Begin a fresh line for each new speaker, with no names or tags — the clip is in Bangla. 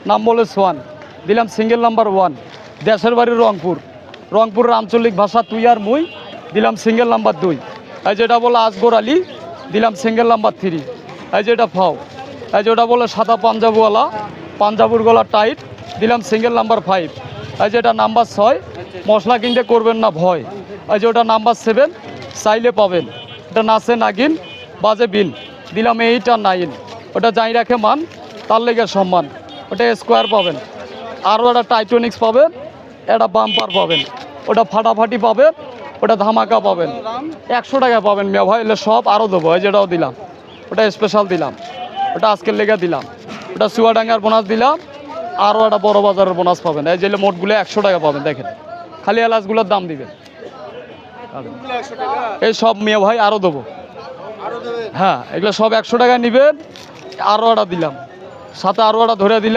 নাম বলে সোয়ান, দিলাম সিঙ্গেল নাম্বার 1। দেশের বাড়ি রংপুর, রংপুরের আঞ্চলিক ভাষা তুই আর মুই, দিলাম সিঙ্গেল নাম্বার 2। এই যেটা বলে আসগর আলী, দিলাম সিঙ্গেল নাম্বার 3। এই যেটা ফাও, এই যেটা বলে সাদা পাঞ্জাবওয়ালা, পাঞ্জাবুর গলা টাইট, দিলাম সিঙ্গেল নাম্বার 5। এই যেটা নাম্বার 6, মশলা কিনতে করবেন না ভয়। এই যে ওটা নাম্বার 7, চাইলে পাবেন। এটা নাচে নাগিন, বাজে বিন, দিলাম 8 আর 9। ওটা যাই রাখে মান, তার লেগে সম্মান। ওটা স্কোয়ার পাবেন। আরও একটা টাইটোনিক্স পাবেন, একটা বাম্পার পাবেন, ওটা ফাটাফাটি পাবেন, ওটা ধামাকা পাবেন। 100 টাকা পাবেন মিয়া ভাই, এলে সব আরও দেবো। এই যেটাও দিলাম, ওটা স্পেশাল দিলাম, ওটা আজকের লেগে দিলাম। ওটা চুয়াডাঙ্গার বোনাস দিলাম, আরও একটা বড় বাজারের বোনাস পাবেন। এই যে মোটগুলো 100 টাকা পাবেন। দেখেন খালি এলাচগুলোর দাম দিবেন। এই সব মেয়ে ভাই আরও দেবো। হ্যাঁ, এগুলো সব 100 টাকা নেবেন। আরও একটা দিলাম, সাথে আরও একটা ধরে দিলাম।